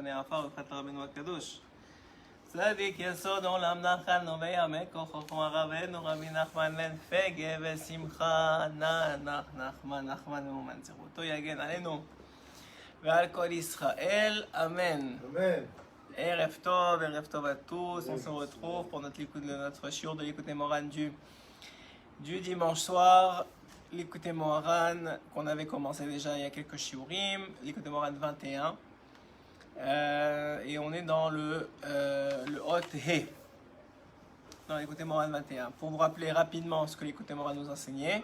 מבחני העפר ובפרט לרבנו הקדוש. צדיק יסוד עולם נחלנו ויעמק חוכמה רבנו רבי נחמן בן פגה ושמחה נחמן ומנצחותו יגן עלינו ועל כל ישראל, אמן. Amen. ערב טוב à tous. On se retrouve pour notre shiur de l'écoute Moran du dimanche soir. L'écoute Moran qu'on avait commencé déjà il y a quelques shiurim, l'écoute Moran 21. Et on est dans le Hot He, dans l'écoute Moran 21. Pour vous rappeler rapidement ce que l'écoute Moran nous enseignait,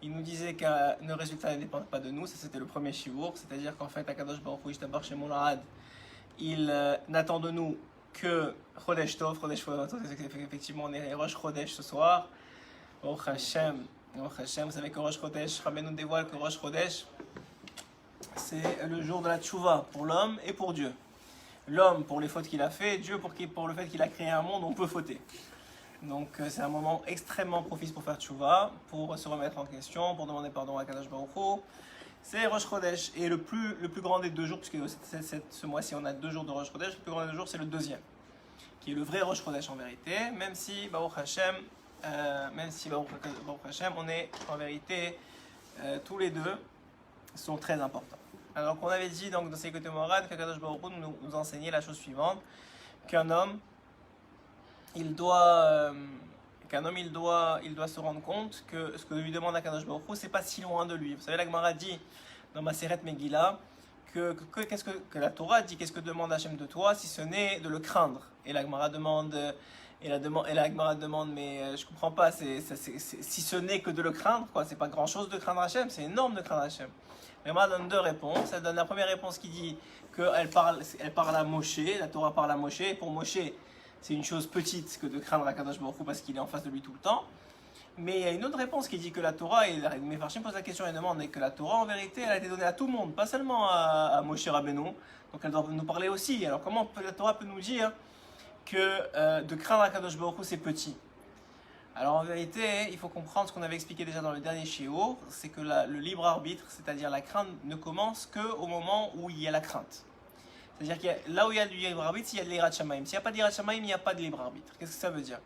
il nous disait que nos résultats ne dépendent pas de nous, ça c'était le premier shiur, c'est-à-dire qu'en fait, Akadosh Baruch Hu Yishtabach Shemo Lahad, il n'attend de nous que Chodesh Tov, effectivement on est Rosh Chodesh ce soir, Baruch Hashem, vous savez que Rosh Chodesh, Rabbi nous dévoile que Rosh Chodesh, c'est le jour de la tchouva pour l'homme et pour Dieu. L'homme pour les fautes qu'il a fait, Dieu pour le fait qu'il a créé un monde où on peut fauter. Donc c'est un moment extrêmement propice pour faire tchouva, pour se remettre en question, pour demander pardon à Kadosh Baruch Hu. C'est Rosh Chodesh. Et le plus grand des 2 jours, puisque ce mois-ci on a 2 jours de Rosh Chodesh, le plus grand des 2 jours c'est le deuxième, qui est le vrai Rosh Chodesh en vérité, même si Baruch Hashem, on est en vérité, tous les deux sont très importants. Alors qu'on avait dit donc dans ces côtés morales qu'Akadosh Baruch Hu nous enseignait la chose suivante, qu'un homme il doit se rendre compte que ce que lui demande Akadosh Baruch Hu c'est pas si loin de lui. Vous savez, la Gemara dit dans Maseret Megillah que la Torah dit qu'est-ce que demande Hachem de toi si ce n'est de le craindre. Et la Gemara demande mais je comprends pas, si ce n'est que de le craindre, quoi, c'est pas grand chose de craindre Hachem, c'est énorme de craindre Hachem. La Gemara donne 2 réponses. Elle donne la première réponse qui dit qu'elle parle à Moshe, la Torah parle à Moshe, et pour Moshe c'est une chose petite que de craindre Akadosh Baruch Hu parce qu'il est en face de lui tout le temps. Mais il y a une autre réponse qui dit que la Torah, et mes Farshim posent la question et demandent que la Torah en vérité elle a été donnée à tout le monde, pas seulement à Moshe Rabbeinu, donc elle doit nous parler aussi. Alors comment la Torah peut nous dire que de craindre Akadosh Baruch Hu c'est petit? Alors en vérité, il faut comprendre ce qu'on avait expliqué déjà dans le dernier shiur, c'est que le libre arbitre, c'est-à-dire la crainte, ne commence qu'au moment où il y a la crainte. C'est-à-dire que là où il y a du libre arbitre, il y a de l'Irat Shamayim. S'il n'y a pas d'Irat Shamayim, il n'y a pas de libre arbitre. Qu'est-ce que ça veut dire?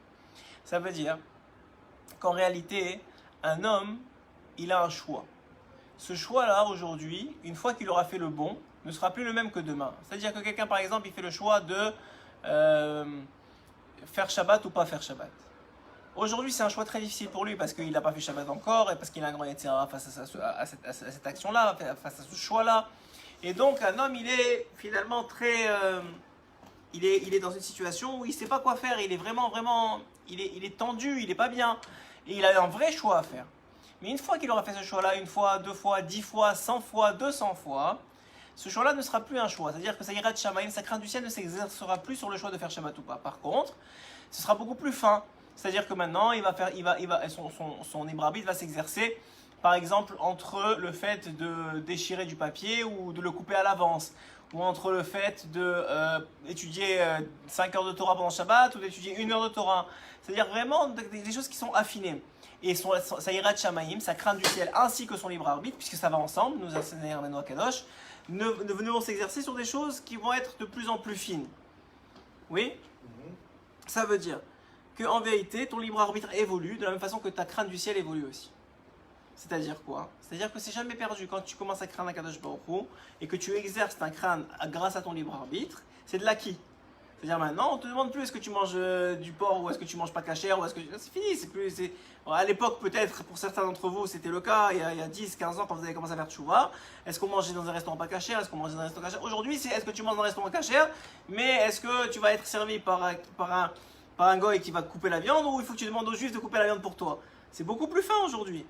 Ça veut dire qu'en réalité, un homme, il a un choix. Ce choix-là, aujourd'hui, une fois qu'il aura fait le bon, ne sera plus le même que demain. C'est-à-dire que quelqu'un, par exemple, il fait le choix de faire Shabbat ou pas faire Shabbat. Aujourd'hui, c'est un choix très difficile pour lui parce qu'il n'a pas fait Shabbat encore et parce qu'il a un grand etc. face à cette action-là, face à ce choix-là. Et donc, un homme, il est finalement très... il est dans une situation où il ne sait pas quoi faire. Il est vraiment, il est tendu, il n'est pas bien. Et il a un vrai choix à faire. Mais une fois qu'il aura fait ce choix-là, 1 fois, 2 fois, 10 fois, 100 fois, 200 fois, ce choix-là ne sera plus un choix. C'est-à-dire que ça ira de Shamaïm, sa crainte du ciel ne s'exercera plus sur le choix de faire Shabbat ou pas. Par contre, ce sera beaucoup plus fin. C'est-à-dire que maintenant, son libre arbitre va s'exercer, par exemple, entre le fait de déchirer du papier ou de le couper à l'avance, ou entre le fait d'étudier 5 heures de Torah pendant Shabbat ou d'étudier 1 heure de Torah. C'est-à-dire vraiment des choses qui sont affinées. Et ça ira de Shamaïm, sa crainte du ciel, ainsi que son libre arbitre, puisque ça va ensemble, nous enseigne Rabbeinu Kadosh, ne vont s'exercer sur des choses qui vont être de plus en plus fines. Oui? Ça veut dire qu'en vérité, ton libre arbitre évolue de la même façon que ta crainte du ciel évolue aussi. C'est-à-dire quoi? C'est-à-dire que c'est jamais perdu quand tu commences à craindre Akadosh Baruch Hu et que tu exerces ta crainte grâce à ton libre arbitre, c'est de l'acquis. C'est-à-dire maintenant, on ne te demande plus est-ce que tu manges du porc ou est-ce que tu manges pas kasher ou est-ce que... C'est fini, à l'époque peut-être, pour certains d'entre vous, c'était le cas, il y a 10, 15 ans quand vous avez commencé à faire tchouva. Est-ce qu'on mangeait dans un restaurant pas kasher? Est-ce qu'on mangeait dans un restaurant kasher? Aujourd'hui, c'est est-ce que tu manges dans un restaurant kasher, mais est-ce que tu vas être servi par un goy qui va couper la viande ou il faut que tu demandes aux juifs de couper la viande pour toi? C'est beaucoup plus fin aujourd'hui.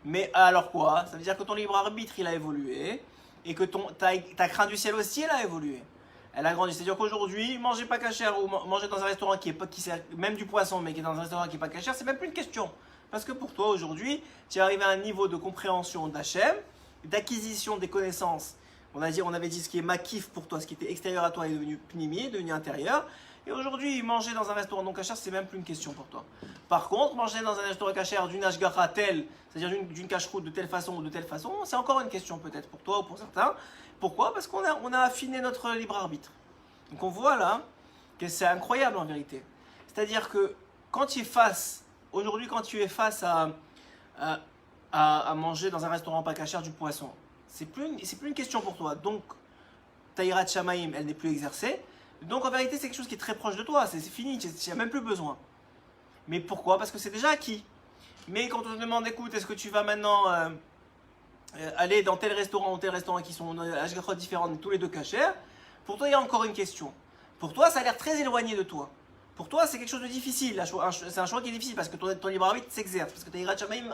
Mais alors quoi? Ça veut dire que ton libre arbitre il a évolué et que ta crainte du ciel aussi elle a évolué. Elle a grandi. C'est-à-dire qu'aujourd'hui, manger pas kasher ou manger dans un restaurant qui sert même du poisson mais qui est dans un restaurant qui n'est pas kasher, c'est même plus une question. Parce que pour toi aujourd'hui, tu es arrivé à un niveau de compréhension d'Hachem, d'acquisition des connaissances. On avait dit ce qui est makif pour toi, ce qui était extérieur à toi est devenu pnimi, est devenu intérieur. Et aujourd'hui, manger dans un restaurant non kasher, c'est même plus une question pour toi. Par contre, manger dans un restaurant kasher d'une ashgacha telle, c'est-à-dire d'une cache-route de telle façon ou de telle façon, c'est encore une question peut-être pour toi ou pour certains. Pourquoi? Parce qu'on a affiné notre libre arbitre. Donc on voit là que c'est incroyable en vérité. C'est-à-dire que quand tu es face, aujourd'hui quand tu es face à manger dans un restaurant pas cachère du poisson, c'est plus une question pour toi. Donc ta hirat shamaim, elle n'est plus exercée. Donc en vérité c'est quelque chose qui est très proche de toi, c'est fini, tu n'as même plus besoin. Mais pourquoi? Parce que c'est déjà acquis. Mais quand on te demande, écoute, est-ce que tu vas maintenant aller dans tel restaurant ou tel restaurant qui sont à hashgachot différentes, tous les deux cachers, pour toi il y a encore une question. Pour toi ça a l'air très éloigné de toi. Pour toi c'est quelque chose de difficile, c'est un choix qui est difficile parce que ton libre arbitre s'exerce, parce que ta hirat shamaim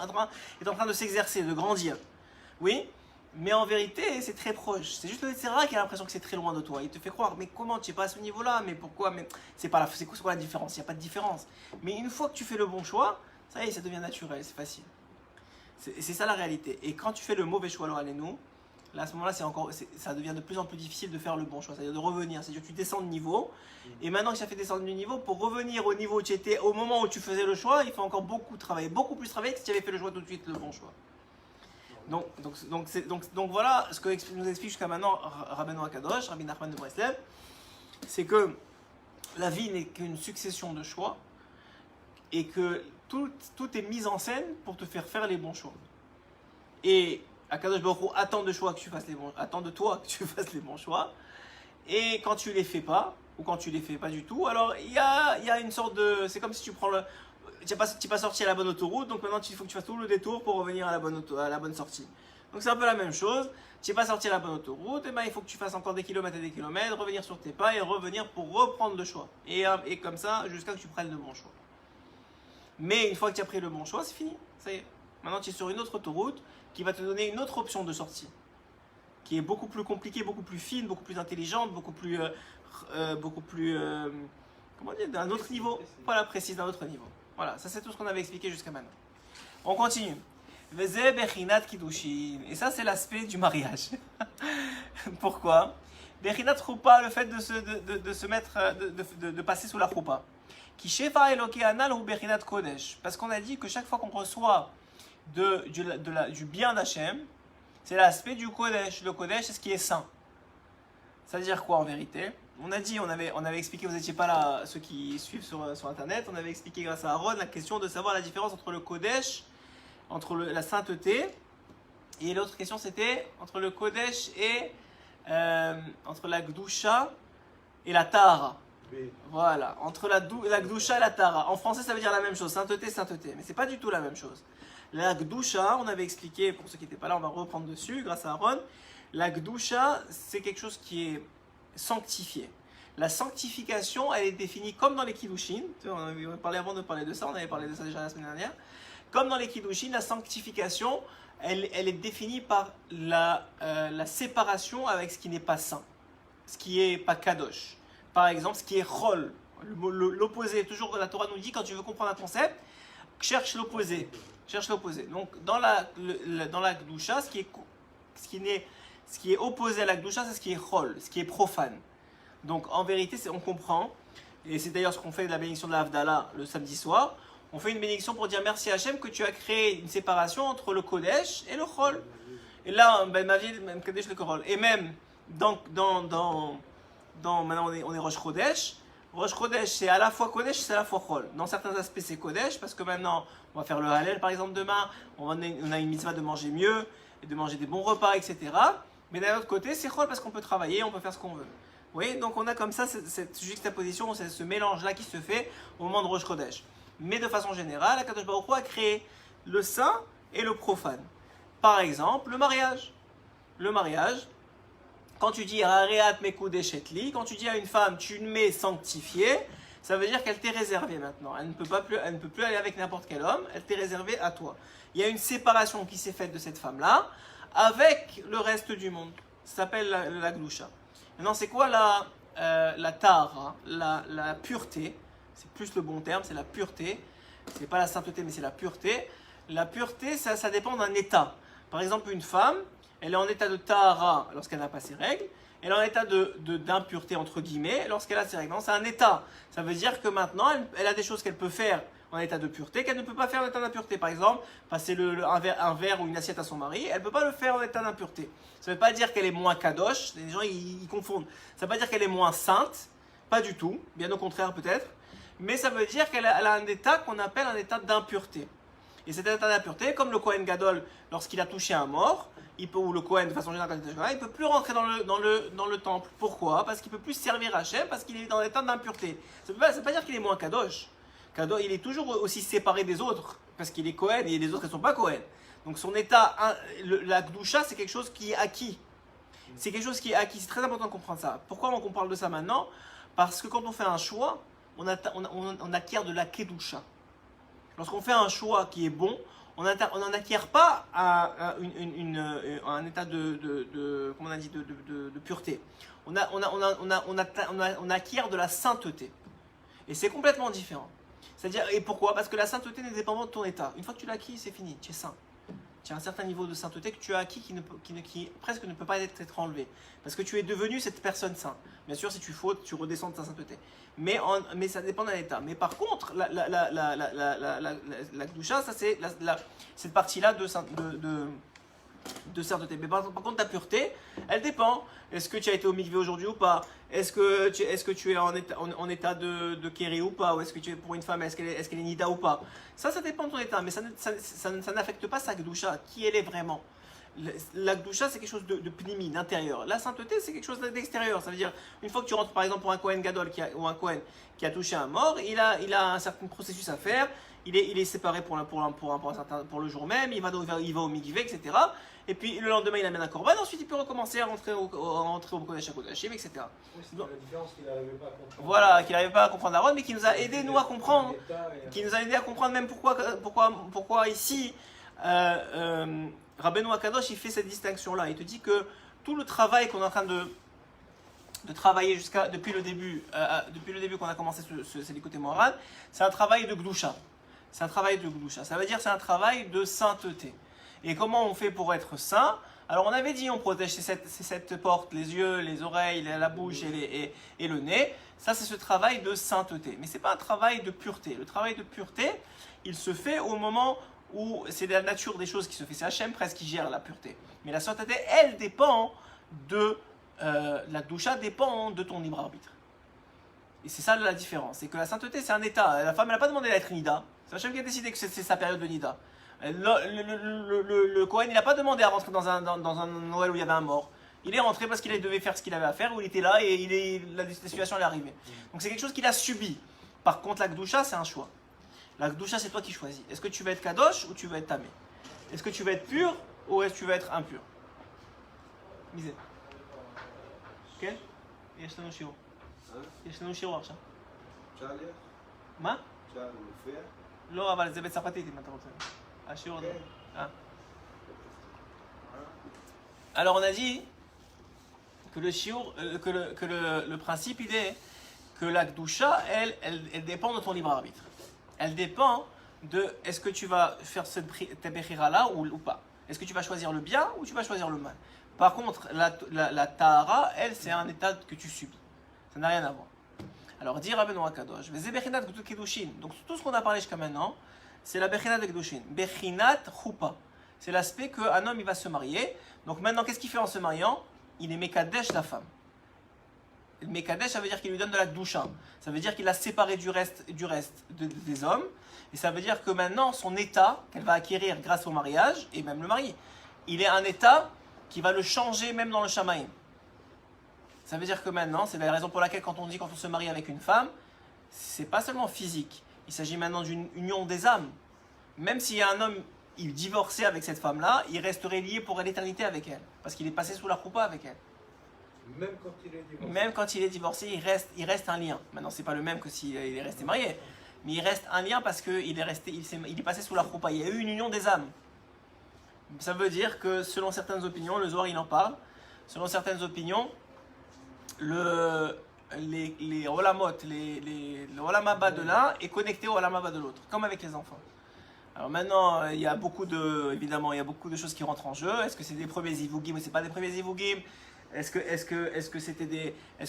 est en train de s'exercer, de grandir. Oui, mais en vérité c'est très proche. C'est juste le Yetzirah qui a l'impression que c'est très loin de toi. Il te fait croire, mais comment tu n'es pas à ce niveau-là? Mais pourquoi? Mais c'est quoi la différence? Il n'y a pas de différence. Mais une fois que tu fais le bon choix, ça y est, ça devient naturel, c'est facile. C'est ça la réalité. Et quand tu fais le mauvais choix, alors allez-nous, là à ce moment-là, ça devient de plus en plus difficile de faire le bon choix, c'est-à-dire de revenir. C'est-à-dire que tu descends de niveau, et maintenant que tu as fait descendre du niveau, pour revenir au niveau où tu étais au moment où tu faisais le choix, il faut encore beaucoup travailler, beaucoup plus travailler que si tu avais fait le choix tout de suite, le bon choix. Donc voilà ce que nous explique jusqu'à maintenant Rabbeinu Akadosh, Rabbi Nachman de Breslev, c'est que la vie n'est qu'une succession de choix et que tout est mis en scène pour te faire les bons choix. Et Akadosh Baruch Hu attend de toi que tu fasses les bons choix. Et quand tu les fais pas, ou quand tu les fais pas du tout, alors il y a une sorte de... C'est comme si tu prends tu n'es pas sorti à la bonne autoroute, donc maintenant il faut que tu fasses tout le détour pour revenir à la bonne sortie. Donc c'est un peu la même chose, tu n'es pas sorti à la bonne autoroute, et ben il faut que tu fasses encore des kilomètres et des kilomètres, revenir sur tes pas et revenir pour reprendre le choix. Et comme ça, jusqu'à ce que tu prennes le bon choix. Mais une fois que tu as pris le bon choix, c'est fini, ça y est. Maintenant tu es sur une autre autoroute qui va te donner une autre option de sortie, qui est beaucoup plus compliquée, beaucoup plus fine, beaucoup plus intelligente, beaucoup plus comment dire, d'un autre niveau, voilà, précise, d'un autre niveau. Voilà, ça c'est tout ce qu'on avait expliqué jusqu'à maintenant. On continue. Et ça c'est l'aspect du mariage. Pourquoi? Bechinat choupa, le fait de se mettre, de passer sous la choupa. Qui shefa eloke anal ou bechinat kodesh. Parce qu'on a dit que chaque fois qu'on reçoit du bien d'Hachem, c'est l'aspect du kodesh. Le kodesh c'est ce qui est saint. Ça veut dire quoi en vérité? On avait expliqué, vous n'étiez pas là, ceux qui suivent sur internet, on avait expliqué grâce à Aaron la question de savoir la différence entre le Kodesh, entre la sainteté, et l'autre question c'était entre le Kodesh et entre la Gdusha et la Tahara. Voilà, entre la Gdusha et la Tahara. En français ça veut dire la même chose, sainteté, mais c'est pas du tout la même chose. La Gdusha, on avait expliqué, pour ceux qui n'étaient pas là, on va reprendre dessus grâce à Aaron. La Gdusha, c'est quelque chose qui est sanctifié. La sanctification, elle est définie comme dans les Kiddushin. On avait parlé avant de parler de ça, on avait parlé de ça déjà la semaine dernière. Comme dans les Kiddushin, la sanctification, elle est définie par la séparation avec ce qui n'est pas saint, ce qui n'est pas kadosh. Par exemple, ce qui est chol, l'opposé. Toujours la Torah nous dit, quand tu veux comprendre un concept, cherche l'opposé. Donc, dans la Gdusha, ce qui est opposé à la Gdusha, c'est ce qui est chol, ce qui est profane. Donc en vérité, on comprend, et c'est d'ailleurs ce qu'on fait de la bénédiction de la Havdalah le samedi soir, on fait une bénédiction pour dire merci à Hachem que tu as créé une séparation entre le Kodesh et le chol. Et là, ma vie, même Kodesh, le chol. Et même, maintenant on est Rosh Chodesh. Rosh Chodesh, c'est à la fois Kodesh, c'est à la fois chol. Dans certains aspects, c'est Kodesh, parce que maintenant, on va faire le Hallel par exemple demain, on a une mitzvah de manger mieux, et de manger des bons repas, etc. Mais d'un autre côté, c'est chol parce qu'on peut travailler, on peut faire ce qu'on veut. Vous voyez, donc on a comme ça cette juxtaposition, ce mélange-là qui se fait au moment de Rosh Chodesh. Mais de façon générale, Akadosh Baruch Hu a créé le saint et le profane. Par exemple, le mariage. Le mariage, quand tu dis Hareat Mekudeshetli, quand tu dis à une femme tu m'es sanctifié, ça veut dire qu'elle t'est réservée maintenant. Elle ne peut plus aller avec n'importe quel homme, elle t'est réservée à toi. Il y a une séparation qui s'est faite de cette femme-là avec le reste du monde. Ça s'appelle la Gdusha. Maintenant, c'est quoi la tahara, la pureté? C'est plus le bon terme, c'est la pureté. C'est pas la sainteté, mais c'est la pureté. La pureté, ça dépend d'un état. Par exemple, une femme, elle est en état de tahara lorsqu'elle n'a pas ses règles. Elle est en état d'impureté, entre guillemets, lorsqu'elle a ses règles. C'est un état. Ça veut dire que maintenant, elle a des choses qu'elle peut faire en état de pureté qu'elle ne peut pas faire en état d'impureté. Par exemple, passer un verre ou une assiette à son mari, elle ne peut pas le faire en état d'impureté. Ça ne veut pas dire qu'elle est moins kadosh, les gens ils confondent. Ça ne veut pas dire qu'elle est moins sainte, pas du tout, bien au contraire peut-être, mais ça veut dire qu'elle a un état qu'on appelle un état d'impureté. Et cet état d'impureté, comme le Kohen Gadol, lorsqu'il a touché un mort, ou le Kohen de façon générale, il ne peut plus rentrer dans le temple. Pourquoi? Parce qu'il ne peut plus servir Hachem, parce qu'il est dans l'état d'impureté. Ça ne veut pas dire qu'il est moins Kadosh. Il est toujours aussi séparé des autres, parce qu'il est Kohen et les autres ne sont pas Kohen. Donc son état, la Gdusha, c'est quelque chose qui est acquis. C'est quelque chose qui est acquis. C'est très important de comprendre ça. Pourquoi on parle de ça maintenant? Parce que quand on fait un choix, on acquiert de la Kedusha. Lorsqu'on fait un choix qui est bon, on n'en acquiert pas un état comment on a dit, de pureté. On acquiert de la sainteté. Et c'est complètement différent. C'est-à-dire, et pourquoi? Parce que la sainteté n'est dépendante de ton état. Une fois que tu l'as acquis, c'est fini, tu es saint. Tu as un certain niveau de sainteté que tu as acquis qui presque ne peut pas être enlevé. Parce que tu es devenu cette personne sainte. Bien sûr, si tu fautes, tu redescends de ta sainteté. Mais ça dépend d'un état. Mais par contre, la Gdusha, ça c'est cette partie-là de sainteté. Mais par contre, ta pureté, elle dépend. Est-ce que tu as été au mikvé aujourd'hui ou pas? Est-ce que tu es en état de kéri ou pas? Ou est-ce que tu es pour une femme, est-ce qu'elle est nida ou pas? Ça dépend de ton état, mais ça n'affecte pas sa Gdusha, qui elle est vraiment. La Gdusha, c'est quelque chose de pnimi, d'intérieur. La sainteté, c'est quelque chose d'extérieur. Ça veut dire, une fois que tu rentres, par exemple, pour un Kohen Gadol ou un Kohen qui a touché un mort, il a un certain processus à faire. Il est séparé pour le jour même, il va au mikvé, etc. Et puis le lendemain, il amène un korban, ensuite il peut recommencer à rentrer au Kodesh HaKodashim, etc. Oui, c'est la différence qu'il n'arrivait pas à comprendre. Voilà, qu'il n'arrivait pas à comprendre Aaron, mais qui nous a aidé, nous, à comprendre. Qui nous a aidé à comprendre même pourquoi ici, Rabbeinu Akadosh, il fait cette distinction-là. Il te dit que tout le travail qu'on est en train de travailler depuis le début qu'on a commencé ce Likutei Moharan, c'est un travail de Gdusha. C'est un travail de Gdusha. Ça veut dire c'est un travail de sainteté. Et comment on fait pour être saint? Alors on avait dit on protège ces sept portes, les yeux, les oreilles, la bouche et le nez. Ça c'est ce travail de sainteté. Mais ce n'est pas un travail de pureté. Le travail de pureté, il se fait au moment où c'est la nature des choses qui se fait. C'est Hachem presque qui gère la pureté. Mais la sainteté, elle dépend de... la Gdusha dépend de ton libre arbitre. Et c'est ça la différence. C'est que la sainteté c'est un état. La femme elle n'a pas demandé d'être nida. C'est Hachem qui a décidé que c'est sa période de nida. Le Kohen, il n'a pas demandé à rentrer dans un Noël où il y avait un mort. Il est rentré parce qu'il devait faire ce qu'il avait à faire, où il était là et la situation est arrivée. Donc c'est quelque chose qu'il a subi. Par contre, la Gdusha, c'est un choix. La Gdusha, c'est toi qui choisis. Est-ce que tu vas être Kadosh ou tu vas être Tamé? Est-ce que tu vas être pur ou est-ce que tu vas être impur? Misé. Ok? יש לנו שיעור. יש לנו שיעור עכשיו. אפשר להניח? מה? אפשר להופיע? לא, אבל זה בצרפתית אם אתה רוצה. השיעור הזה. Alors on a dit que le principe il est que la Gdusha, elle dépend de ton libre arbitre. Elle dépend de est-ce que tu vas faire cette bechira là ou pas. Est-ce que tu vas choisir le bien ou tu vas choisir le mal. Par contre, la tahara, elle, c'est un état que tu subis. Ça n'a rien à voir. Alors, dit Rabbeinu Akadosh, donc tout ce qu'on a parlé jusqu'à maintenant, c'est la bechinat de Kedushin. Bechinat chupa. C'est l'aspect qu'un homme il va se marier. Donc maintenant, qu'est-ce qu'il fait en se mariant? Il est mekadesh la femme. Le mekadesh, ça veut dire qu'il lui donne de la Gdusha. Ça veut dire qu'il l'a séparé du reste des hommes. Et ça veut dire que maintenant, son état, qu'elle va acquérir grâce au mariage, et même le mari, il est un état qui va le changer même dans le Shamaïm. Ça veut dire que maintenant, c'est la raison pour laquelle quand on se marie avec une femme, c'est pas seulement physique. Il s'agit maintenant d'une union des âmes. Même s'il y a un homme, il divorçait avec cette femme-là, il resterait lié pour l'éternité avec elle. Parce qu'il est passé sous la choupa avec elle. Même quand il est divorcé. Même quand il est divorcé, il reste un lien. Maintenant, c'est pas le même que s'il est resté marié. Mais il reste un lien parce qu'il est passé sous la choupa. Il y a eu une union des âmes. Ça veut dire que selon certaines opinions, le Zohar il en parle, selon certaines opinions, les olamot, le olam haba de l'un est connecté au olam haba de l'autre, comme avec les enfants. Alors maintenant, il y a beaucoup de choses qui rentrent en jeu. Est-ce que c'est des premiers zivugim ou c'est pas des premiers zivugim? Est-ce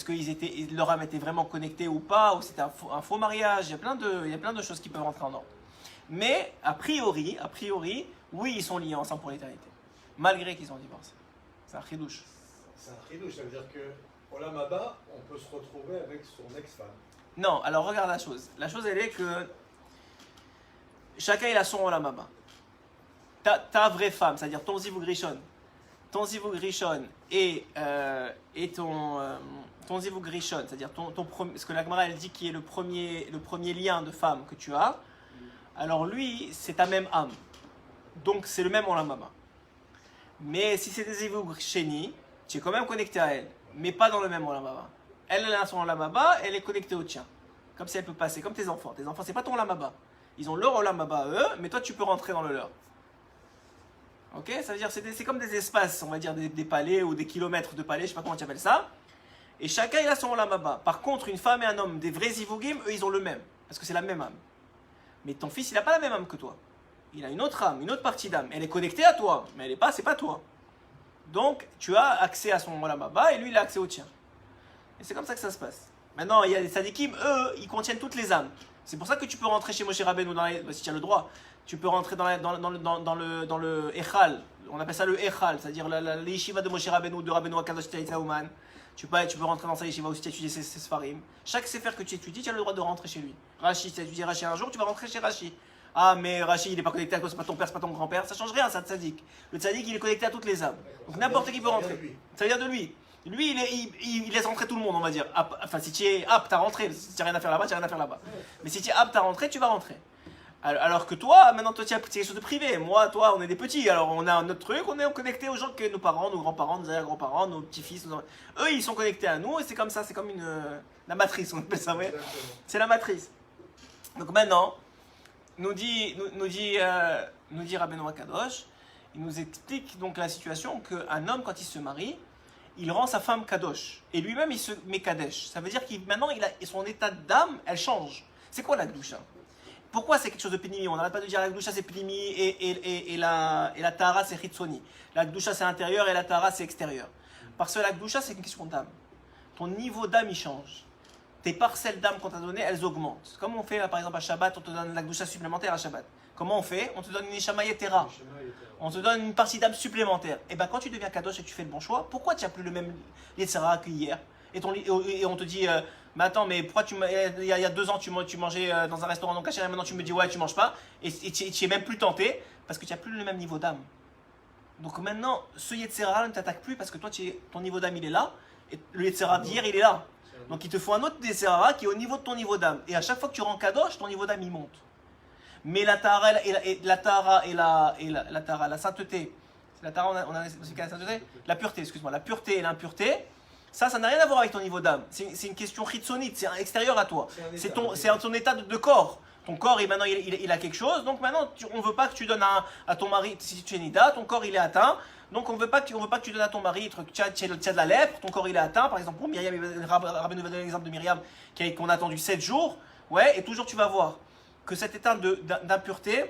que leur âme était vraiment connectée ou pas? Ou c'était un faux mariage? Il y a plein de choses qui peuvent rentrer en ordre. Mais a priori, oui, ils sont liés ensemble pour l'éternité. Malgré qu'ils ont divorcé. C'est un chidouche. C'est un chidouche, ça veut dire que Olam Haba, on peut se retrouver avec son ex-femme. Non, alors regarde la chose. La chose, elle est que chacun il a son Olam Haba. Ta vraie femme, c'est-à-dire ton Zivug Rishon. Ton Zivug Rishon et ton Zivug Rishon, c'est-à-dire ce que la Gemara elle dit qui est le premier lien de femme que tu as. Alors lui, c'est ta même âme. Donc c'est le même Olam Haba. Mais si c'est des Zivug Sheni, tu es quand même connecté à elle, mais pas dans le même Olam Haba. Elle a son Olam Haba, elle est connectée au tien. Comme si elle peut passer, comme tes enfants. Tes enfants, c'est pas ton Olam Haba. Ils ont leur Olam Haba eux, mais toi tu peux rentrer dans le leur. Ok, ça veut dire c'est comme des espaces, on va dire des palais ou des kilomètres de palais, je sais pas comment tu appelles ça. Et chacun il a son Olam Haba. Par contre, une femme et un homme, des vrais Zivugim, eux ils ont le même, parce que c'est la même âme. Mais ton fils il n'a pas la même âme que toi. Il a une autre âme, une autre partie d'âme. Elle est connectée à toi, mais elle est pas, c'est pas toi. Donc tu as accès à son Olam Haba et lui il a accès au tien. Et c'est comme ça que ça se passe. Maintenant il y a des Sadikim, eux ils contiennent toutes les âmes. C'est pour ça que tu peux rentrer chez Moshe Rabbeinu si tu as le droit. Tu peux rentrer dans le Echal, on appelle ça le Echal, c'est-à-dire la yeshiva de Moshe Rabbeinu, de Rabbeinu Akadosh Tzaddik Ouman. Tu peux rentrer dans sa yeshiva aussi, tu étudies ses Sfarim. Chaque sefer que tu étudies, tu as le droit de rentrer chez lui. Rashi, si tu étudies Rashi un jour, tu vas rentrer chez Rashi. Ah, mais Rashi, il n'est pas connecté à toi, c'est pas ton père, c'est pas ton grand-père, ça change rien, ça tzaddik. Le tzaddik, il est connecté à toutes les âmes. Donc n'importe qui peut rentrer. Ça vient de lui. Lui, il laisse rentrer tout le monde, on va dire. Enfin, si tu es apte à rentrer, si tu n'as rien à faire là-bas, tu n'as rien à faire là-bas. Mais si tu es apte à rentrer, tu vas rentrer. Alors que toi, maintenant, toi, tu as quelque chose de privé. Moi, toi, on est des petits. Alors, on a notre truc, on est connecté aux gens que nos parents, nos grands-parents, nos arrière-grands-parents, nos petits-fils. Eux, ils sont connectés à nous et c'est comme ça. C'est comme la matrice, on appelle ça, ouais. C'est la matrice. Donc maintenant, nous dit Rabbeinu Akadosh, il nous explique donc la situation qu'un homme, quand il se marie, il rend sa femme Kadosh. Et lui-même, il se met Kadesh. Ça veut dire qu'il maintenant, son état d'âme, elle change. C'est quoi la Gdusha? Pourquoi c'est quelque chose de pénimi? On n'arrête pas de dire la Gdusha c'est pénimi et la Tahara c'est Chitsoni. La Gdusha c'est intérieur et la Tahara c'est extérieur. Parce que la Gdusha c'est une question d'âme. Ton niveau d'âme il change. Tes parcelles d'âme qu'on t'a données elles augmentent. Comme on fait par exemple à Shabbat, on te donne la Gdusha supplémentaire à Shabbat. Comment on fait? On te donne une Neshama Yetera. On te donne une partie d'âme supplémentaire. Et bien quand tu deviens Kadosh et que tu fais le bon choix, pourquoi tu n'as plus le même Yetzera que hier? Et on te dit, mais attends, mais pourquoi il y a 2 ans tu mangeais dans un restaurant non caché et maintenant tu me dis ouais tu manges pas et tu es même plus tenté parce que tu n'as plus le même niveau d'âme. Donc maintenant ce Yetzera ne t'attaque plus parce que toi ton niveau d'âme il est là et le Yetzera d'hier il est là. Donc il te faut un autre Yetzera qui est au niveau de ton niveau d'âme. Et à chaque fois que tu rends Kadosh, ton niveau d'âme il monte. Mais la Tahara et la sainteté, c'est la Tahara, on a la sainteté, la pureté, excuse-moi, la pureté et l'impureté. Ça n'a rien à voir avec ton niveau d'âme. C'est une question chitsonite, c'est extérieur à toi. C'est ton état de corps. Ton corps, maintenant, il a quelque chose. Donc maintenant, on ne veut pas que tu donnes à ton mari, si tu es nida, ton corps il est atteint. Donc on ne veut pas que tu donnes à ton mari, tu as de la lèpre, ton corps il est atteint. Par exemple, pour Myriam, Rabbeinu va donner l'exemple de Myriam qu'on a attendu 7 jours. Ouais, et toujours tu vas voir que cet état d'impureté,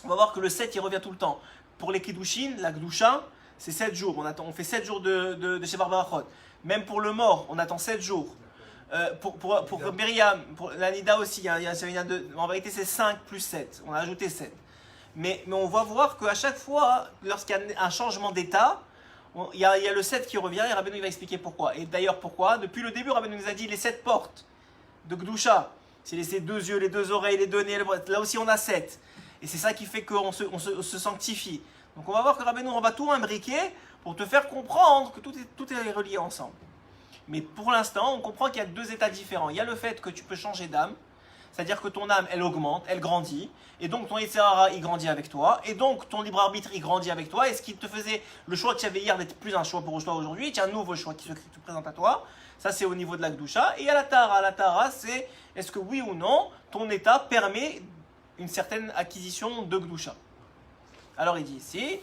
on va voir que le 7 il revient tout le temps. Pour les Kiddushin, la Gdusha, c'est 7 jours. On fait 7 jours de Shevar Barachot. Même pour le mort, on attend 7 jours. Pour Myriam, pour la Nida aussi, en vérité c'est 5 plus 7. On a ajouté 7. Mais on va voir qu'à chaque fois, lorsqu'il y a un changement d'état, il y a le 7 qui revient et Rabbeinu va expliquer pourquoi. Et d'ailleurs pourquoi? Depuis le début, Rabbeinu nous a dit les 7 portes de Gdusha. C'est les 2 yeux, les 2 oreilles, les 2 nez, là aussi on a 7. Et c'est ça qui fait qu'on se sanctifie. Donc on va voir que Rabbeinu on va tout imbriquer pour te faire comprendre que tout est relié ensemble. Mais pour l'instant, on comprend qu'il y a 2 états différents. Il y a le fait que tu peux changer d'âme, c'est-à-dire que ton âme, elle augmente, elle grandit, et donc ton Yetzirah, il grandit avec toi, et donc ton libre arbitre, il grandit avec toi, et ce qui te faisait, le choix que tu avais hier n'était plus un choix pour toi aujourd'hui, tu as un nouveau choix qui se présente à toi. Ça, c'est au niveau de la Gdusha. Et il y a la Tahara. La Tahara, c'est est-ce que oui ou non, ton état permet une certaine acquisition de Gdusha. Alors il dit ici,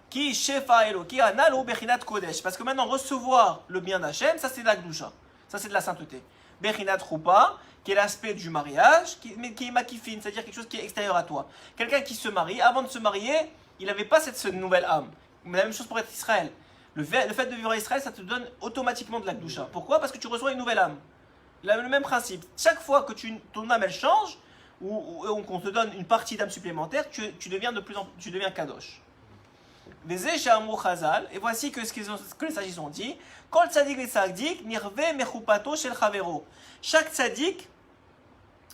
Ki shefa eloki analo bechinat kodesh. Parce que maintenant, recevoir le bien d'Hachem, ça c'est de la Gdusha. Ça c'est de la sainteté. Bechinat choupa, qui est l'aspect du mariage, mais qui est makifine, c'est-à-dire quelque chose qui est extérieur à toi. Quelqu'un qui se marie, avant de se marier, il n'avait pas cette nouvelle âme. Mais la même chose pour être Israël. Le fait de vivre à Israël, ça te donne automatiquement de la Gdusha. Pourquoi? Parce que tu reçois une nouvelle âme. Le même principe. Chaque fois que ton âme elle change, ou qu'on te donne une partie d'âme supplémentaire, tu deviens tu deviens kadosh. Vezeh she'amru Chazal, et voici que que les sages ont dit, Kol tzadik v'tzadik nirve mechupato shel chavero. Chaque tzadik,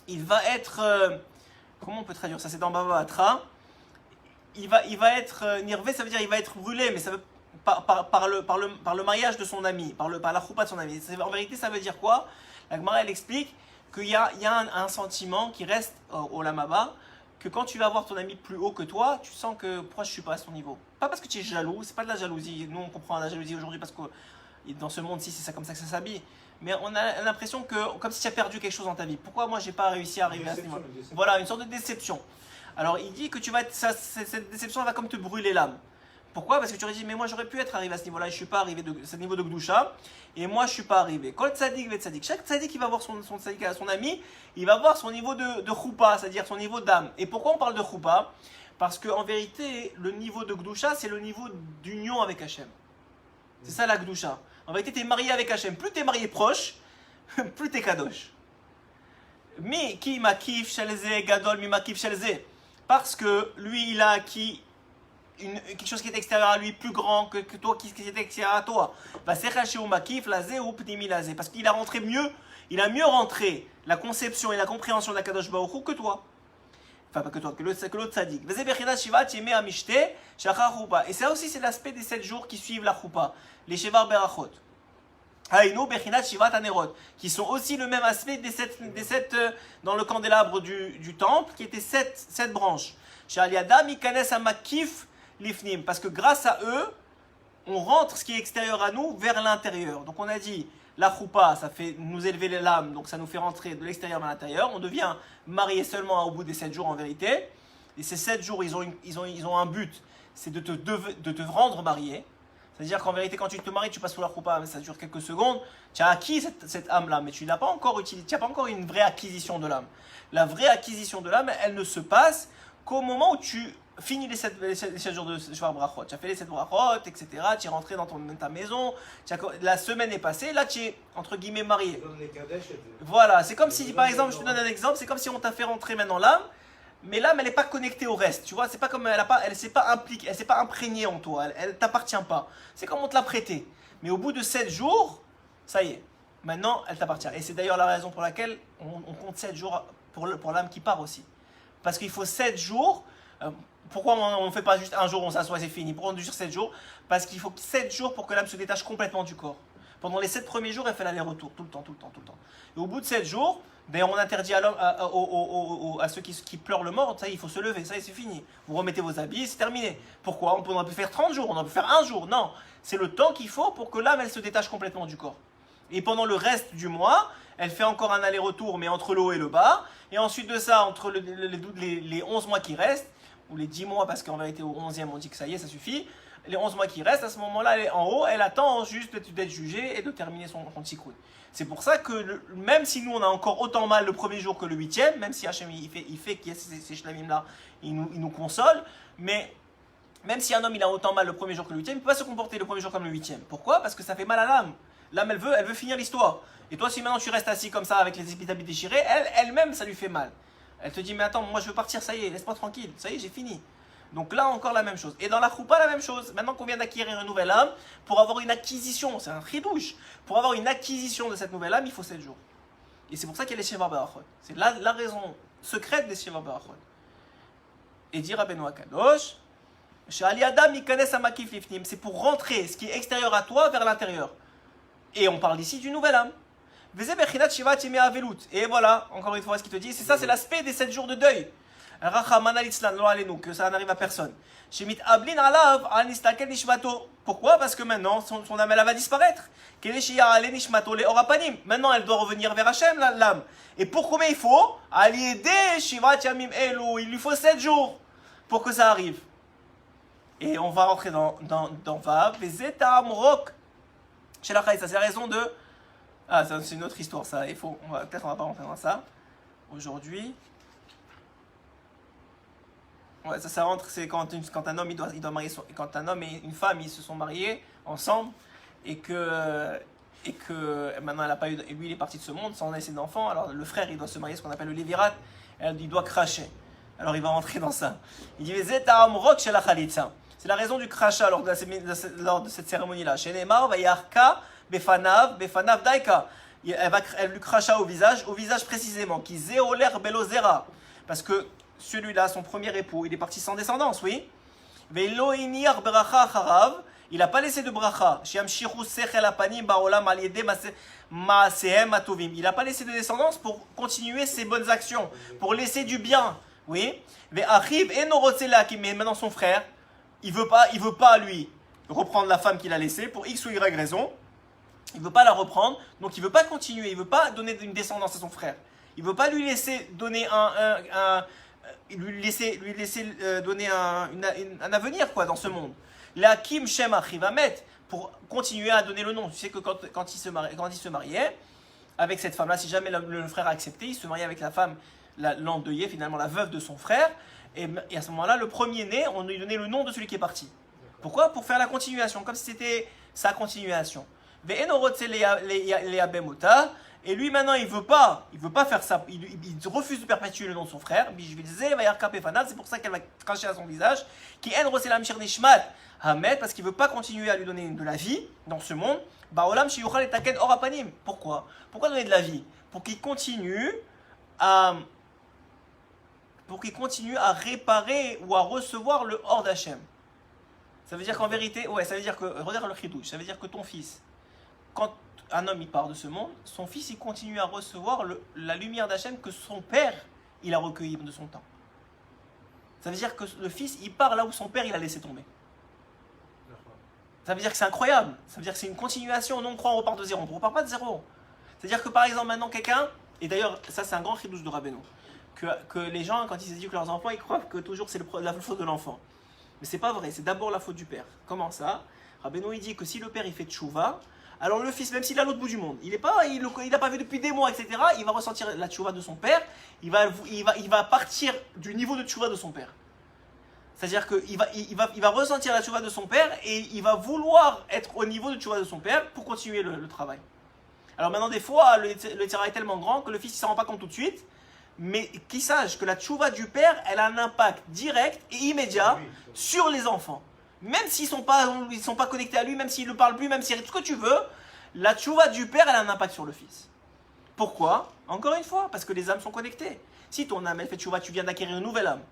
il va être, comment on peut traduire ça? C'est dans Bava Batra. Il va être nirvé, ça veut dire il va être brûlé, mais ça veut par le mariage de son ami, par la choupa de son ami. En vérité, ça veut dire quoi? La Gemara, elle explique qu'il y a un sentiment qui reste au Lamaba, que quand tu vas voir ton ami plus haut que toi, tu sens que pourquoi je suis pas à son niveau. Pas parce que tu es jaloux, c'est pas de la jalousie. Nous, on comprend la jalousie aujourd'hui parce que dans ce monde-ci, c'est ça comme ça que ça s'habille. Mais on a l'impression que, comme si tu as perdu quelque chose dans ta vie. Pourquoi moi, j'ai pas réussi à arriver à ce niveau? Voilà, une sorte de déception. Alors, il dit que cette déception, elle va comme te brûler l'âme. Pourquoi? Parce que tu aurais dit, mais moi, j'aurais pu être arrivé à ce niveau-là et je suis pas arrivé à ce niveau de Gdusha. Et moi, je suis pas arrivé. Kol tzadik ve tzadik. Chaque tzadik, il va voir son ami, il va voir son niveau de choupa, c'est-à-dire son niveau d'âme. Et pourquoi on parle de choupa? Parce qu'en vérité, le niveau de Gdusha, c'est le niveau d'union avec Hachem. C'est ça la Gdusha. En vérité, tu es marié avec Hachem. Plus tu es marié proche, plus tu es kadosh. Mi ki makif shelze gadol mi makif shelze. Parce que lui, il a acquis quelque chose qui est extérieur à lui, plus grand que toi, qui est extérieur à toi. Parce qu'il a rentré mieux, il a mieux rentré la conception et la compréhension d'Akadosh Baruch Hu que toi. Enfin, pas que toi, que l'autre tzaddik. Et ça aussi, c'est l'aspect des 7 jours qui suivent la choupa, les shevar berachot. Qui sont aussi le même aspect des 7 dans le candélabre du temple, qui étaient 7 branches. Parce que grâce à eux, on rentre ce qui est extérieur à nous vers l'intérieur. Donc on a dit, la choupa, ça fait nous élever l'âme, donc ça nous fait rentrer de l'extérieur vers l'intérieur. On devient marié seulement au bout des 7 jours en vérité. Et ces 7 jours, ils ont un but, c'est de te rendre marié. C'est-à-dire qu'en vérité, quand tu te maries, tu passes sous la choupa, mais ça dure quelques secondes. Tu as acquis cette âme-là, mais tu n'as pas encore utilisé, tu n'as pas encore une vraie acquisition de l'âme. La vraie acquisition de l'âme, elle ne se passe qu'au moment où tu finis les 7 jours de Shvar Brachot. Tu as fait les 7 Brachot, etc. Tu es rentré dans ta maison. La semaine est passée. Là, tu es, entre guillemets, marié. Voilà, c'est comme si, par exemple, je te donne un exemple, c'est comme si on t'a fait rentrer maintenant l'âme, mais l'âme, elle n'est pas connectée au reste. Tu vois, c'est pas comme elle s'est pas impliquée, elle s'est pas imprégnée en toi. Elle t'appartient pas. C'est comme on te l'a prêtée. Mais au bout de 7 jours, ça y est. Maintenant, elle t'appartient. Et c'est d'ailleurs la raison pour laquelle on compte 7 jours pour l'âme qui part aussi. Parce qu'il faut 7 jours. Pourquoi on ne fait pas juste un jour, on s'assoit, c'est fini? Pourquoi on dure 7 jours? Parce qu'il faut 7 jours pour que l'âme se détache complètement du corps. Pendant les 7 premiers jours, elle fait l'aller-retour, tout le temps. Et au bout de 7 jours, d'ailleurs, on interdit à ceux qui pleurent le mort, ça y est, il faut se lever, ça y est, c'est fini. Vous remettez vos habits, c'est terminé. Pourquoi? On peut faire 30 jours, on peut faire un jour. Non, c'est le temps qu'il faut pour que l'âme, elle se détache complètement du corps. Et pendant le reste du mois, elle fait encore un aller-retour, mais entre le haut et le bas. Et ensuite de ça, entre les 11 mois qui restent, ou les 10 mois, parce qu'en vérité, au 11e, on dit que ça y est, ça suffit. Les 11 mois qui restent, à ce moment-là, elle est en haut, elle attend juste d'être jugée et de terminer son tikkun. C'est pour ça que même si nous, on a encore autant mal le premier jour que le 8e, même si Hachem, il fait qu'il y a ces shlamim-là, il nous console, mais même si un homme, il a autant mal le premier jour que le 8e, il ne peut pas se comporter le premier jour comme le 8e. Pourquoi? Parce que ça fait mal à l'âme. L'âme, elle veut finir l'histoire. Et toi, si maintenant tu restes assis comme ça avec les épitables déchirés, elle-même, ça lui fait mal. Elle te dit, mais attends, moi je veux partir, ça y est, laisse-moi tranquille, ça y est, j'ai fini. Donc là, encore la même chose. Et dans la choupa, la même chose. Maintenant qu'on vient d'acquérir une nouvelle âme, pour avoir une acquisition, c'est un chidouche, pour avoir une acquisition de cette nouvelle âme, il faut 7 jours. Et c'est pour ça qu'il y a les shevar berachot. C'est la raison secrète des shevar berachot. Et dire à Benoît Kadosh, c'est pour rentrer ce qui est extérieur à toi vers l'intérieur. Et on parle ici d'une nouvelle âme. Et voilà, encore une fois, ce qu'il te dit, c'est ça, c'est l'aspect des 7 jours de deuil. Que ça n'arrive à personne. Pourquoi? Parce que maintenant, son âme, elle va disparaître. Maintenant, elle doit revenir vers Hachem, l'âme. Et pour combien il faut? Il lui faut 7 jours pour que ça arrive. Et on va rentrer dans Vav. Chez la Khaïsa, c'est la raison de... Ah, c'est une autre histoire, ça. Peut-être on va pas rentrer dans ça aujourd'hui. Ouais, ça rentre, c'est quand un homme, il doit marier quand un homme et une femme, ils se sont mariés ensemble et que et que maintenant elle a pas eu, et lui il est parti de ce monde sans laisser d'enfant, alors le frère il doit se marier, ce qu'on appelle le lévirat, et il doit cracher. Alors il va rentrer dans ça. Il dit c'est la raison du crachat lors de cette cérémonie-là. Chez Neymar, va yarka befanav daika. Elle lui cracha au visage précisément. Qui zéoler belozera. Parce que celui-là, son premier époux, il est parti sans descendance, oui. Velo inir bracha charav. Il n'a pas laissé de bracha. Il n'a pas laissé de descendance pour continuer ses bonnes actions, pour laisser du bien. Oui. Mais maintenant son frère, il veut pas lui reprendre la femme qu'il a laissée pour X ou Y raison. Il veut pas la reprendre, donc il veut pas continuer. Il veut pas donner une descendance à son frère. Il veut pas lui laisser donner donner un avenir quoi dans ce monde. La Kim Shem Achivamet pour continuer à donner le nom. Tu sais que quand il se mariait avec cette femme-là, si jamais le frère a accepté, il se mariait avec la femme, l'endeuillée, finalement la veuve de son frère. Et à ce moment-là, le premier-né, on lui donnait le nom de celui qui est parti. Pourquoi ? Pour faire la continuation, comme si c'était sa continuation. Et lui maintenant il veut pas faire ça, il refuse de perpétuer le nom de son frère. C'est pour ça qu'elle va cracher à son visage. Parce qu'il veut pas continuer à lui donner de la vie dans ce monde. Pourquoi donner de la vie ? Pour qu'il continue à réparer ou à recevoir le hors d'Hachem. Ça veut dire qu'en vérité, ça veut dire que, regarde le chidouche, ça veut dire que ton fils, quand un homme il part de ce monde, son fils il continue à recevoir la lumière d'Hachem que son père il a recueilli de son temps. Ça veut dire que le fils il part là où son père il a laissé tomber. Ça veut dire que c'est incroyable, ça veut dire que c'est une continuation, non on croit on repart de zéro, on ne repart pas de zéro. C'est-à-dire que par exemple maintenant quelqu'un, et d'ailleurs ça c'est un grand chidouche de Rabbeinu, que les gens quand ils éduquent leurs enfants ils croient que toujours c'est la faute de l'enfant. Mais c'est pas vrai, c'est d'abord la faute du père. Comment ça ? Rabbeinu il dit que si le père il fait tchouva, alors le fils, même s'il est à l'autre bout du monde, il n'a pas vu depuis des mois, etc., il va ressentir la tchouva de son père, il va partir du niveau de tchouva de son père. C'est-à-dire qu'il va ressentir la tchouva de son père et il va vouloir être au niveau de tchouva de son père pour continuer le travail. Alors maintenant, des fois, le terrain est tellement grand que le fils ne s'en rend pas compte tout de suite, mais qu'il sache que la tchouva du père, elle a un impact direct et immédiat sur les enfants. Même s'ils sont pas connectés à lui, même s'il ne parle plus, même s'il tout ce que tu veux, la tchouva du père, elle a un impact sur le fils. Pourquoi ? Encore une fois, parce que les âmes sont connectées. Si ton âme, elle fait tchouva, tu viens d'acquérir une nouvelle âme.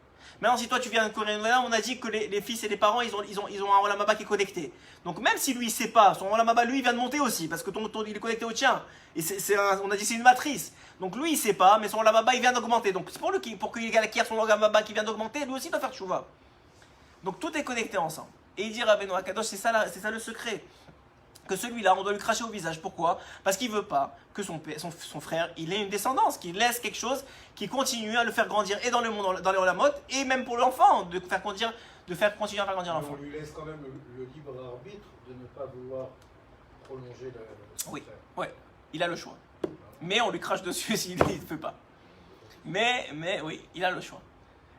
Maintenant, si toi, tu viens d'acquérir une nouvelle âme, on a dit que les fils et les parents, ils ont un Olam Haba qui est connecté. Donc même si lui, il ne sait pas, son Olam Haba, lui, il vient de monter aussi, parce que il est connecté au tien. Et on a dit c'est une matrice. Donc lui, il ne sait pas, mais son Olam Haba, il vient d'augmenter. Donc c'est pour qu'il acquiert son Olam Haba qui vient d'augmenter, lui aussi doit faire tchouva. Donc tout est connecté ensemble. Et il dit Rabbeinu Akadosh, c'est ça le secret. Que celui-là, on doit lui cracher au visage. Pourquoi ? Parce qu'il ne veut pas que son frère, il ait une descendance, qu'il laisse quelque chose qui continue à le faire grandir et dans le monde, dans les olamot, et même pour l'enfant, de faire continuer à faire grandir l'enfant. On lui laisse quand même le libre arbitre de ne pas vouloir prolonger son frère. Oui, il a le choix. Mais on lui crache dessus s'il ne peut pas. Mais oui, il a le choix.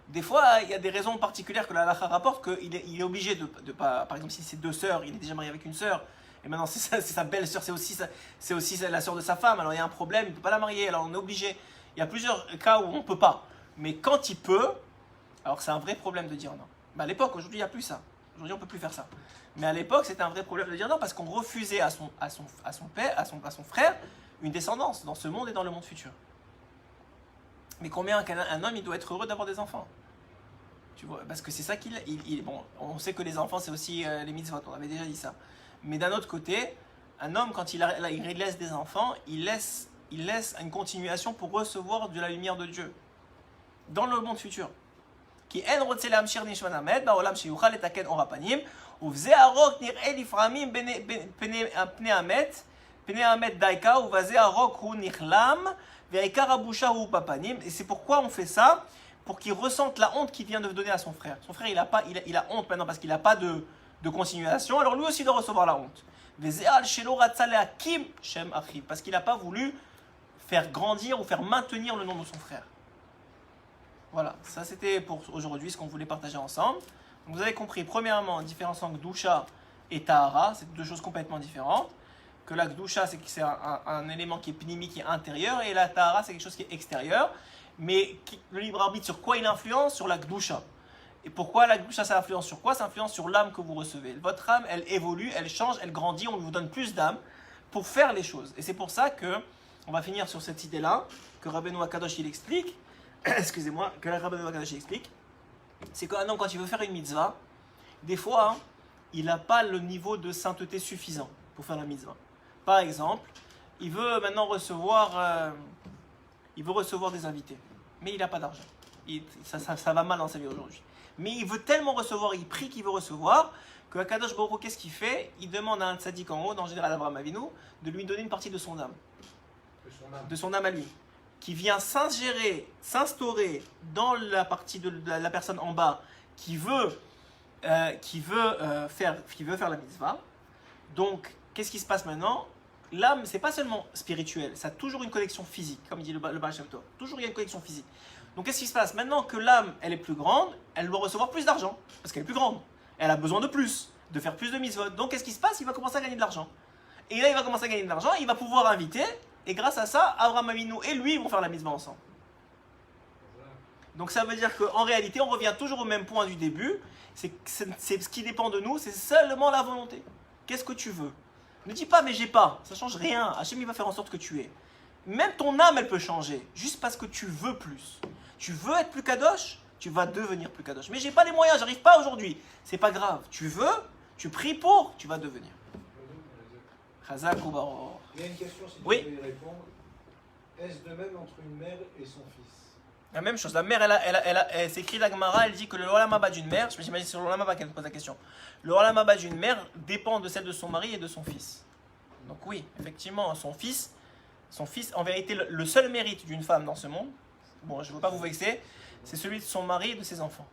Des fois, il y a des raisons particulières que la halakha rapporte qu'il est obligé de pas. Par exemple, si c'est deux sœurs, il est déjà marié avec une sœur, et maintenant c'est sa belle-sœur, c'est aussi la sœur de sa femme, alors il y a un problème, il ne peut pas la marier, alors on est obligé. Il y a plusieurs cas où on ne peut pas. Mais quand il peut, alors c'est un vrai problème de dire non. Mais à l'époque, aujourd'hui, il n'y a plus ça. Aujourd'hui, on ne peut plus faire ça. Mais à l'époque, c'était un vrai problème de dire non, parce qu'on refusait à son frère une descendance dans ce monde et dans le monde futur. Mais combien un homme il doit être heureux d'avoir des enfants, tu vois, parce que c'est ça bon, on sait que les enfants c'est aussi les mitzvot, on avait déjà dit ça. Mais d'un autre côté, un homme quand il laisse des enfants, il laisse une continuation pour recevoir de la lumière de Dieu dans le monde futur. Qui en rotze lehamshir nishmat hamet ba'olam sheyuchal letaken or hapanim uvze arok nir'e liframim pnei hamet daika uvaze arok hu nichlam. Et c'est pourquoi on fait ça, pour qu'il ressente la honte qu'il vient de donner à son frère. Son frère, il a honte maintenant parce qu'il n'a pas de continuation, alors lui aussi doit recevoir la honte. Parce qu'il n'a pas voulu faire grandir ou faire maintenir le nom de son frère. Voilà, ça c'était pour aujourd'hui ce qu'on voulait partager ensemble. Donc vous avez compris, premièrement, différence entre Doucha et Tahara, c'est deux choses complètement différentes. que la Gdusha, c'est un élément qui est pnimi, qui est intérieur, et la Tahara, c'est quelque chose qui est extérieur. Mais le libre arbitre, sur quoi il influence? Sur la Gdusha. Et pourquoi la Gdusha, ça influence sur quoi? Ça influence sur l'âme que vous recevez. Votre âme, elle évolue, elle change, elle grandit, on vous donne plus d'âme pour faire les choses. Et c'est pour ça que, on va finir sur cette idée-là, que Rabbeinu Akadosh il explique, excusez-moi, que Rabbeinu Akadosh il explique, c'est qu'un homme, quand il veut faire une mitzvah, des fois, il n'a pas le niveau de sainteté suffisant pour faire la mitzvah. Par exemple, il veut maintenant recevoir des invités, mais il n'a pas d'argent. Ça va mal dans sa vie aujourd'hui. Mais il veut tellement recevoir, il prie qu'il veut recevoir, que Akadosh Baruch Hu, qu'est-ce qu'il fait? Il demande à un tzaddik en haut, en général Abraham Avinu, de lui donner une partie de son âme. De son âme à lui. Qui vient s'instaurer dans la partie de la personne en bas qui veut faire la mitzvah. Donc, qu'est-ce qui se passe maintenant? L'âme, c'est pas seulement spirituel, ça a toujours une connexion physique, comme dit le Baal Shem Tov. Toujours il y a une connexion physique. Donc, qu'est-ce qui se passe? Maintenant que l'âme, elle est plus grande, elle doit recevoir plus d'argent, parce qu'elle est plus grande. Elle a besoin de plus, de faire plus de mitzvot. Donc, qu'est-ce qui se passe? Il va commencer à gagner de l'argent. Et là, il va commencer à gagner de l'argent, il va pouvoir inviter, et grâce à ça, Abraham Avinu et lui vont faire la mitzvah ensemble. Donc, ça veut dire qu'en réalité, on revient toujours au même point du début. C'est ce qui dépend de nous, c'est seulement la volonté. Qu'est-ce que tu veux? Ne dis pas, mais j'ai pas. Ça change rien. Hachem, il va faire en sorte que tu aies. Même ton âme, elle peut changer. Juste parce que tu veux plus. Tu veux être plus kadosh, tu vas devenir plus kadosh. Mais j'ai pas les moyens, j'arrive pas aujourd'hui. C'est pas grave. Tu veux, tu pries pour, tu vas devenir. Chazak ou Baror. Il y a une question, si tu oui. veux y répondre. Est-ce de même entre une mère et son fils? La même chose. La mère, elle s'écrit la Gemara, elle dit que le Olam Haba d'une mère, j'imagine c'est sur le Olam Haba qu'elle pose la question. Le Olam Haba d'une mère dépend de celle de son mari et de son fils. Donc oui, effectivement, son fils, en vérité, le seul mérite d'une femme dans ce monde, bon, je ne veux pas vous vexer, c'est celui de son mari et de ses enfants.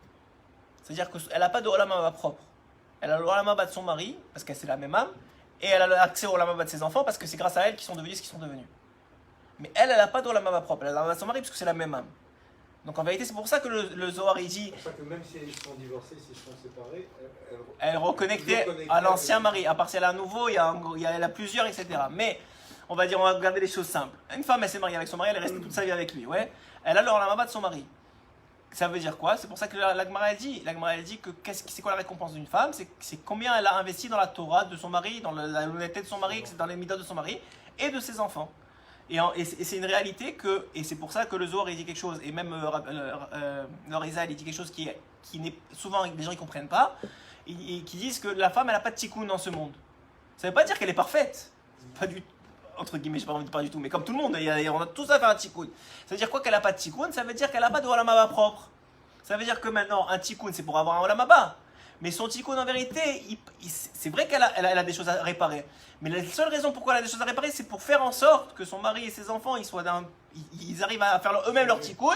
C'est-à-dire qu'elle n'a pas de Olam Haba propre. Elle a le Olam Haba de son mari, parce qu'elle c'est la même âme, et elle a l'accès au Olam Haba de ses enfants, parce que c'est grâce à elle qu'ils sont devenus ce qu'ils sont devenus. Mais elle n'a pas de Olam Haba propre. Elle a l'Olam Haba de son mari, parce que c'est la même âme. Donc en vérité, c'est pour ça que le Zohar il dit. C'est pour ça que même si ils sont divorcés, s'ils sont séparés, elle reconnectait à l'ancien mari. À part si elle a un nouveau, elle a plusieurs, etc. Mais on va regarder les choses simples. Une femme, elle s'est mariée avec son mari, elle est restée toute sa vie avec lui. Ouais. Elle a l'Olam Haba de son mari. Ça veut dire quoi? C'est pour ça que la Gemara elle dit que c'est quoi la récompense d'une femme? C'est combien elle a investi dans la Torah de son mari, dans la honnêteté de son mari, dans les midas de son mari et de ses enfants. Et c'est une réalité et c'est pour ça que le Zohar il dit quelque chose, et même l'Orizal il dit quelque chose qui n'est souvent les gens ne comprennent pas, et qui disent que la femme elle n'a pas de tikkun dans ce monde. Ça ne veut pas dire qu'elle est parfaite, pas du entre guillemets, je n'ai pas envie de dire pas du tout, mais comme tout le monde, on a tous à faire un tikkun. Ça veut dire quoi qu'elle n'a pas de tikkun? Ça veut dire qu'elle n'a pas de olam haba propre. Ça veut dire que maintenant un tikkun c'est pour avoir un olam haba. Mais son tikkun en vérité, c'est vrai qu'elle a des choses à réparer. Mais la seule raison pourquoi elle a des choses à réparer, c'est pour faire en sorte que son mari et ses enfants, ils arrivent à faire eux-mêmes leur tikkun,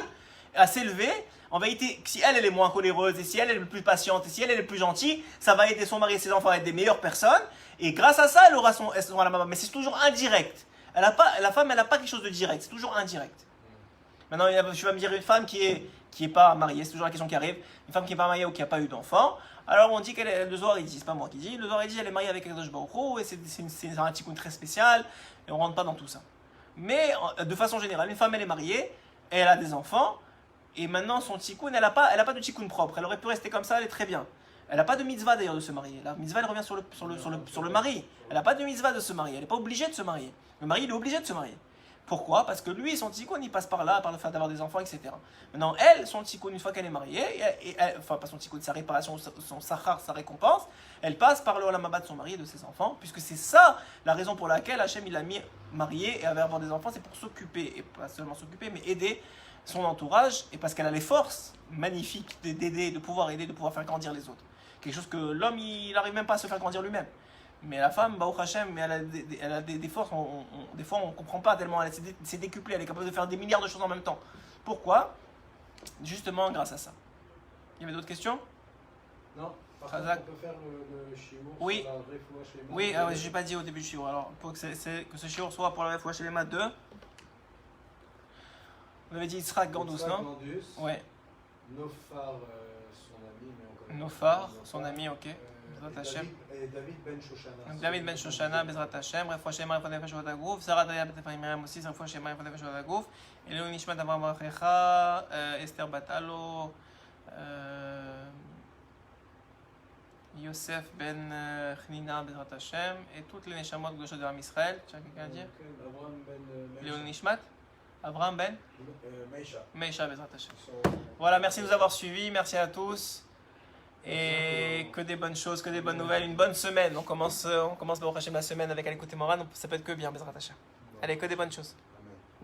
à s'élever. En vérité, si elle est moins coléreuse, et si elle est plus patiente, et si elle est plus gentille, ça va aider son mari et ses enfants à être des meilleures personnes. Et grâce à ça, elle aura la maman. Mais c'est toujours indirect. La femme, elle n'a pas quelque chose de direct. C'est toujours indirect. Maintenant, tu vas me dire une femme qui est pas mariée, c'est toujours la question qui arrive. Une femme qui n'est pas mariée ou qui n'a pas eu d'enfant. Alors on dit le Zohar il dit, c'est pas moi qui dis, le Zohar il dit elle est mariée avec Akadosh Baruch Hu et c'est un tikkun très spécial et on rentre pas dans tout ça. Mais de façon générale, une femme elle est mariée, et elle a des enfants et maintenant son tikkun, elle a pas de tikkun propre, elle aurait pu rester comme ça, elle est très bien. Elle n'a pas de mitzvah d'ailleurs de se marier. La mitzvah elle revient sur le mari. Elle n'a pas de mitzvah de se marier, elle n'est pas obligée de se marier. Le mari il est obligé de se marier. Pourquoi? Parce que lui, son tikkun, il passe par là, par le fait d'avoir des enfants, etc. Maintenant, elle, son tikkun, une fois qu'elle est mariée, enfin, pas son tikkun, sa réparation, son sachar, sa récompense, elle passe par le olam haba de son mari et de ses enfants, puisque c'est ça la raison pour laquelle Hachem, il l'a mis marié et avoir des enfants, c'est pour s'occuper, et pas seulement s'occuper, mais aider son entourage, et parce qu'elle a les forces magnifiques d'aider, de pouvoir aider, de pouvoir faire grandir les autres. Quelque chose que l'homme, il n'arrive même pas à se faire grandir lui-même. Mais la femme, Baruch Hashem, elle a des forces, des fois on ne comprend pas tellement, elle s'est décuplée, elle est capable de faire des milliards de choses en même temps. Pourquoi? Justement grâce à ça. Il y avait d'autres questions? Non, par contre, on peut faire le shiur oui. sur la refoua chez les maths. Oui, je n'ai pas dit au début du shiur. Alors, pour que ce shiur soit pour la refoua chez les maths 2, vous avez dit Yitzhak Gandous, non? Gandous. Ouais. Nofar, son ami, mais on connaît Nofar, pas. son ami, ok. Bezrat Hashem. Et David Ben Shoshana. Donc David Ben Shoshana, Bezrat Hashem, Refouach Shema, Refouach Nefesh Shabbat Agouf, Sarah Daya Bet Ephraim Miriam aussi, Refouach Shema, Refouach Nefesh Shabbat Agouf, et Léon Nishmat Avraham Barecha, Esther Batalo, Yosef Ben Chnina, Bezrat Hashem, et toutes les Neshamot Gauchot de Ram Israël. Tu as quelqu'un à dire? Abraham Ben Léon Nishmat, Avraham Ben Meisha. Meisha, Bezrat Hashem. Voilà, merci de nous avoir suivis, merci à tous. Et que des bonnes choses, que des bonnes nouvelles, une bonne semaine. On commence Baruch Hashem la semaine avec Alikut Moran, ça peut être que bien, Bezrat Hashem. Allez, que des bonnes choses.